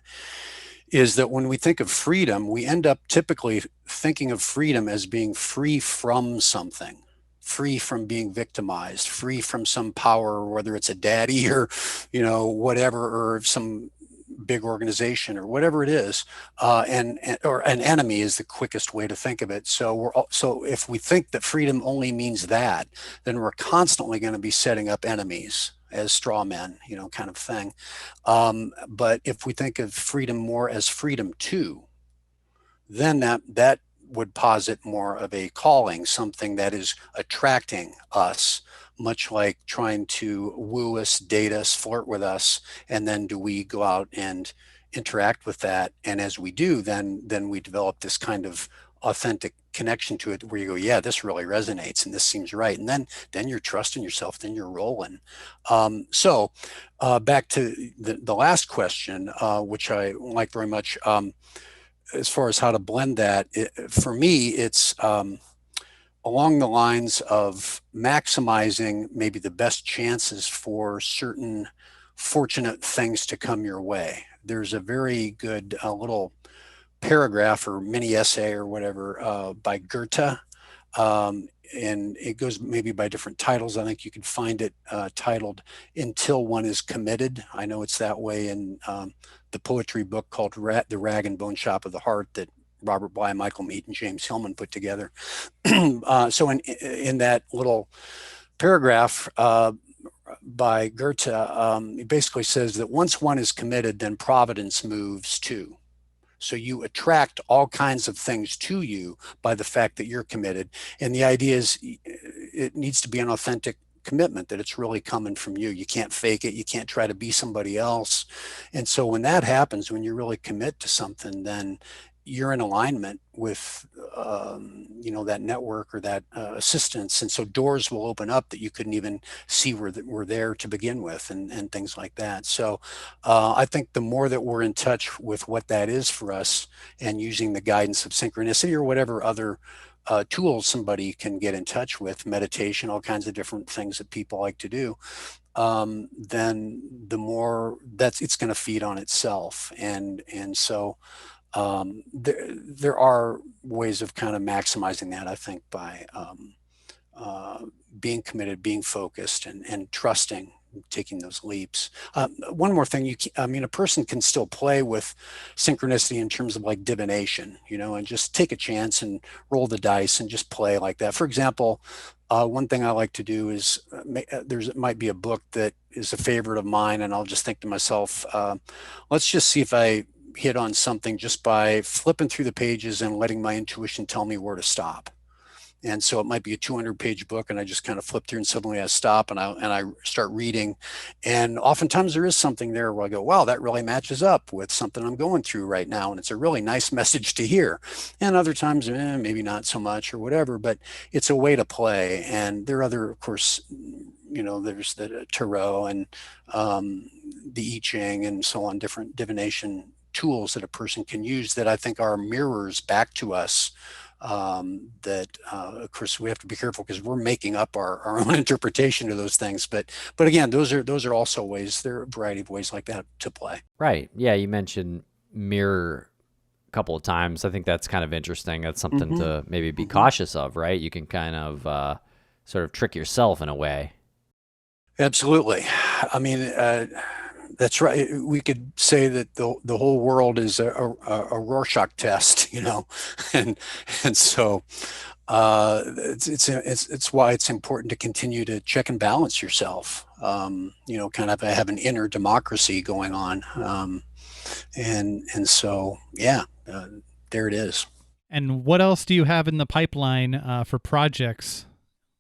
is that when we think of freedom, we end up typically thinking of freedom as being free from something. Free from being victimized, free from some power, whether it's a daddy or, whatever, or some big organization or whatever it is, or an enemy is the quickest way to think of it. So if we think that freedom only means that, then we're constantly going to be setting up enemies as straw men, kind of thing. But if we think of freedom more as freedom too, then that would posit more of a calling, something that is attracting us, much like trying to woo us, date us, flirt with us, and then do we go out and interact with that? And as we do, then we develop this kind of authentic connection to it where you go, yeah, this really resonates and this seems right. And then you're trusting yourself, then you're rolling. So back to the last question, which I like very much, as far as how to blend that, for me, it's along the lines of maximizing maybe the best chances for certain fortunate things to come your way. There's a very good little paragraph or mini essay or whatever by Goethe, and it goes maybe by different titles. I think you can find it titled "Until One Is Committed." I know it's that way in the poetry book called The Rag and Bone Shop of the Heart that Robert Bly, Michael Meade, and James Hillman put together. So in that little paragraph by Goethe, he basically says that once one is committed, then providence moves too. So you attract all kinds of things to you by the fact that you're committed. And the idea is it needs to be an authentic commitment, that it's really coming from you. You can't fake it. You can't try to be somebody else. And so when that happens, when you really commit to something, then you're in alignment with, that network or that assistance. And so doors will open up that you couldn't even see were there to begin with, and things like that. So I think the more that we're in touch with what that is for us and using the guidance of synchronicity or whatever other tools somebody can get in touch with, meditation, all kinds of different things that people like to do, then the more it's going to feed on itself. And so there are ways of kind of maximizing that, I think, by being committed, being focused, and trusting, taking those leaps. One more thing, a person can still play with synchronicity in terms of like divination, and just take a chance and roll the dice and just play like that. For example, one thing I like to do is might be a book that is a favorite of mine, and I'll just think to myself, let's just see if I hit on something just by flipping through the pages and letting my intuition tell me where to stop. And so it might be a 200-page book, and I just kind of flip through, and suddenly I stop and I start reading. And oftentimes there is something there where I go, wow, that really matches up with something I'm going through right now, and it's a really nice message to hear. And other times, maybe not so much or whatever, but it's a way to play. And there are other, of course, there's the tarot and the I Ching and so on, different divination tools that a person can use that I think are mirrors back to us, that of course we have to be careful because we're making up our own interpretation of those things, but again, those are also ways, there are a variety of ways like that to play. Right. Yeah, you mentioned mirror a couple of times. I think that's kind of interesting. That's something to maybe be cautious of, right? You can kind of sort of trick yourself in a way. Absolutely. I mean, That's right. We could say that the whole world is a Rorschach test, and and so it's why it's important to continue to check and balance yourself. Kind of have an inner democracy going on, and so yeah, there it is. And what else do you have in the pipeline for projects?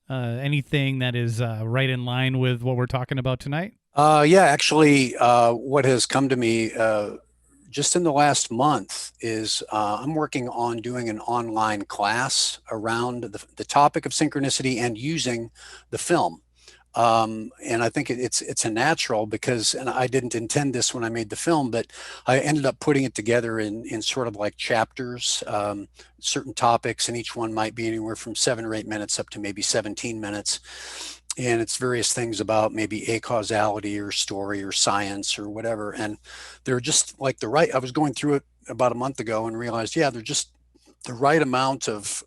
Anything that is right in line with what we're talking about tonight? Yeah, actually, what has come to me just in the last month is I'm working on doing an online class around the topic of synchronicity and using the film. And I think it's a natural because, and I didn't intend this when I made the film, but I ended up putting it together in sort of like chapters, certain topics, and each one might be anywhere from 7 or 8 minutes up to maybe 17 minutes. And it's various things about maybe a causality or story or science or whatever. And they're just like I was going through it about a month ago and realized, yeah, they're just the right amount of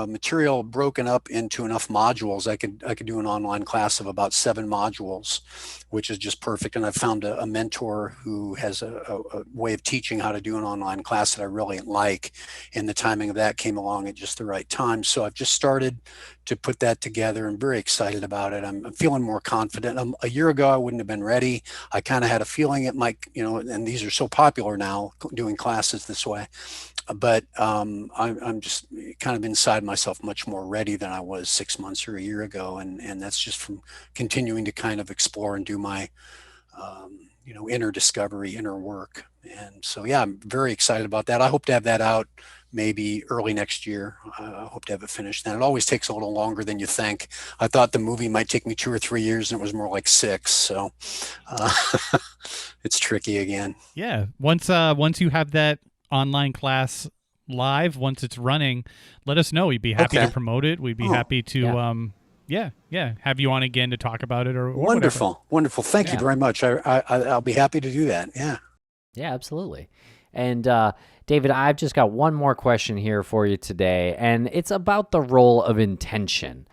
material broken up into enough modules. I could do an online class of about 7 modules, which is just perfect. And I found a mentor who has a way of teaching how to do an online class that I really like. And the timing of that came along at just the right time. So I've just started to put that together. I'm very excited about it. I'm feeling more confident. A year ago, I wouldn't have been ready. I kind of had a feeling it might, and these are so popular now, doing classes this way. But I'm just kind of inside myself much more ready than I was 6 months or a year ago. And that's just from continuing to kind of explore and do my, inner discovery, inner work. And so, yeah, I'm very excited about that. I hope to have that out maybe early next year. I hope to have it finished then. It always takes a little longer than you think. I thought the movie might take me 2 or 3 years, and it was more like 6. So it's tricky again. Yeah. Once you have that online class live, once it's running, let us know. We'd be happy to promote it. We'd be happy to have you on again to talk about it or wonderful whatever. Thank you very much. I'll be happy to do that. Yeah, absolutely. And David, I've just got one more question here for you today, and it's about the role of intention.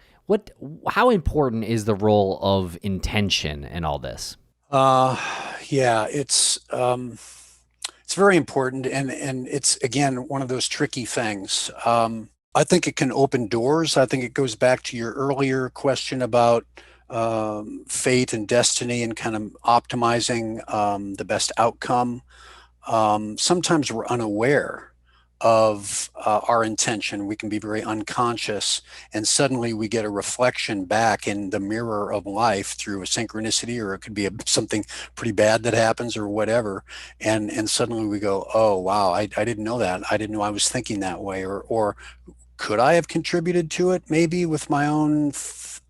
How important is the role of intention in all this? It's very important, and it's, again, one of those tricky things. I think it can open doors. I think it goes back to your earlier question about fate and destiny and kind of optimizing the best outcome. Sometimes we're unaware of our intention. We can be very unconscious, and suddenly we get a reflection back in the mirror of life through a synchronicity, or it could be something pretty bad that happens or whatever. And suddenly we go, oh, wow, I didn't know that. I didn't know I was thinking that way. Or could I have contributed to it maybe with my own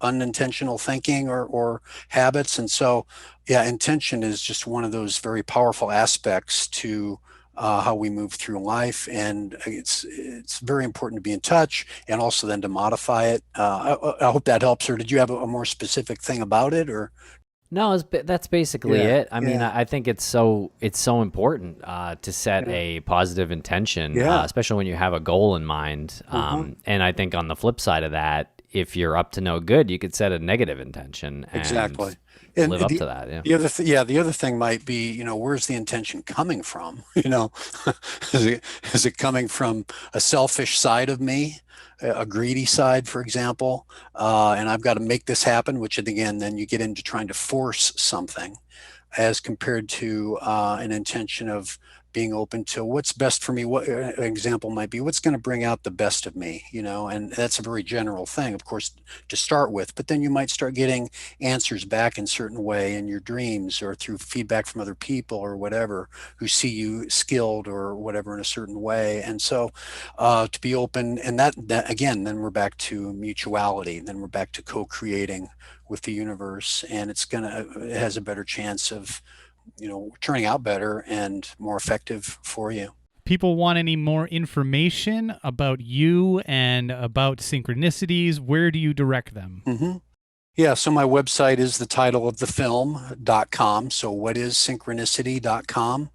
unintentional thinking or habits? And so, yeah, intention is just one of those very powerful aspects to how we move through life, and it's very important to be in touch and also then to modify it. I hope that helps. Or did you have a more specific thing about it, or? No, that's basically it. I mean, I think it's so important to set a positive intention, especially when you have a goal in mind. And I think on the flip side of that, if you're up to no good, you could set a negative intention and live up to that. Yeah. The other thing might be, where's the intention coming from? Is it coming from a selfish side of me, a greedy side, for example, and I've got to make this happen, which again, then you get into trying to force something, as compared to an intention of being open to what's best for me. What an example might be, what's going to bring out the best of me, and that's a very general thing, of course, to start with, but then you might start getting answers back in a certain way in your dreams or through feedback from other people or whatever, who see you skilled or whatever in a certain way. And so to be open, and that again, then we're back to mutuality, then we're back to co-creating with the universe, and it has a better chance of turning out better and more effective for you. People want any more information about you and about synchronicities, where do you direct them? Yeah, so my website is the title of the film.com. So whatisynchronicity.com.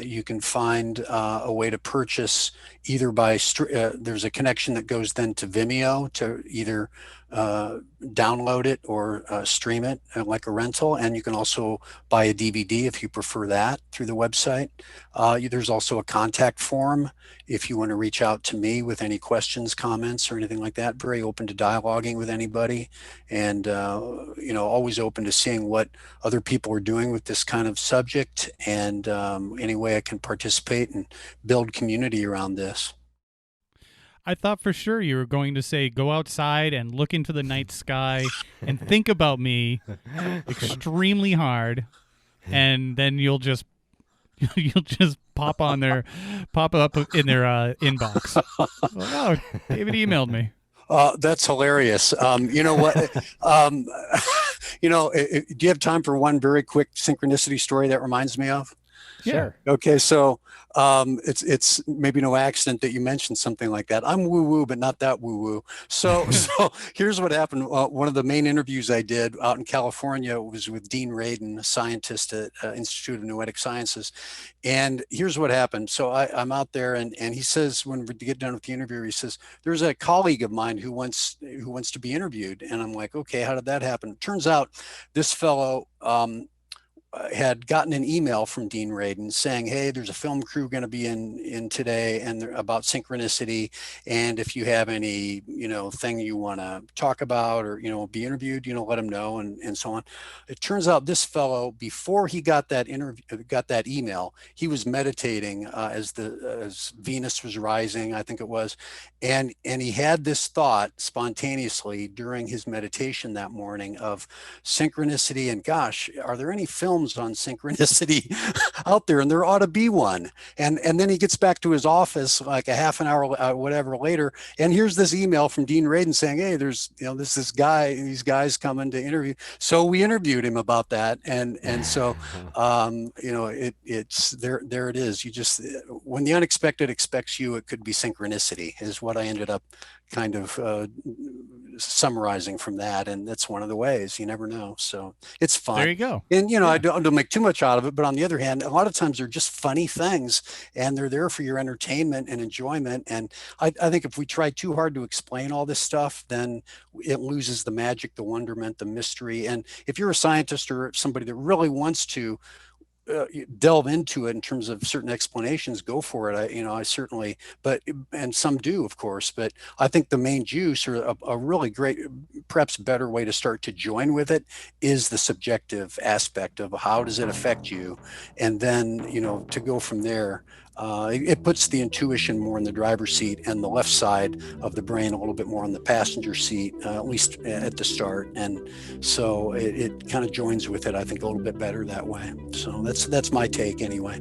You can find a way to purchase either by, there's a connection that goes then to Vimeo to either download it or stream it like a rental. And you can also buy a DVD if you prefer that through the website. There's also a contact form if you want to reach out to me with any questions, comments, or anything like that. Very open to dialoguing with anybody, and always open to seeing what other people are doing with this kind of subject, and any way I can participate and build community around this. I thought for sure you were going to say go outside and look into the night sky and think about me extremely hard, and then you'll just pop up in their inbox. Oh, David emailed me. That's hilarious. You know what? Do you have time for one very quick synchronicity story that reminds me of? Sure. Okay, so it's maybe no accident that you mentioned something like that. I'm woo-woo, but not that woo-woo. So here's what happened. One of the main interviews I did out in California was with Dean Radin, a scientist at Institute of Noetic Sciences. And here's what happened. So I'm out there, and he says, when we get done with the interview, he says, there's a colleague of mine who wants to be interviewed. And I'm like, okay, how did that happen? Turns out this fellow had gotten an email from Dean Radin saying, hey, there's a film crew going to be in today, and they're about synchronicity. And if you have any, thing you want to talk about or, be interviewed, let him know, and so on. It turns out this fellow, before he got that email, he was meditating as Venus was rising, I think it was. And he had this thought spontaneously during his meditation that morning of synchronicity, and gosh, are there any films on synchronicity out there? And there ought to be one. And then he gets back to his office like a half an hour, whatever later, and here's this email from Dean Radin saying, hey, there's this guy, these guys coming to interview. So we interviewed him about that, and so it's there it is. You just, when the unexpected expects you, it could be synchronicity, is what I ended up kind of summarizing from that. And that's one of the ways. You never know. So it's fun. There you go. And I don't make too much out of it, but on the other hand, a lot of times they're just funny things, and they're there for your entertainment and enjoyment. And I think if we try too hard to explain all this stuff, then it loses the magic, the wonderment, the mystery. And if you're a scientist or somebody that really wants to delve into it in terms of certain explanations, go for it. I certainly, and some do, of course, but I think the main juice, or a really great, perhaps better way to start to join with it, is the subjective aspect of how does it affect you, and then to go from there. It puts the intuition more in the driver's seat, and the left side of the brain a little bit more on the passenger seat, at least at the start. And so it kind of joins with it, I think, a little bit better that way. So that's my take anyway.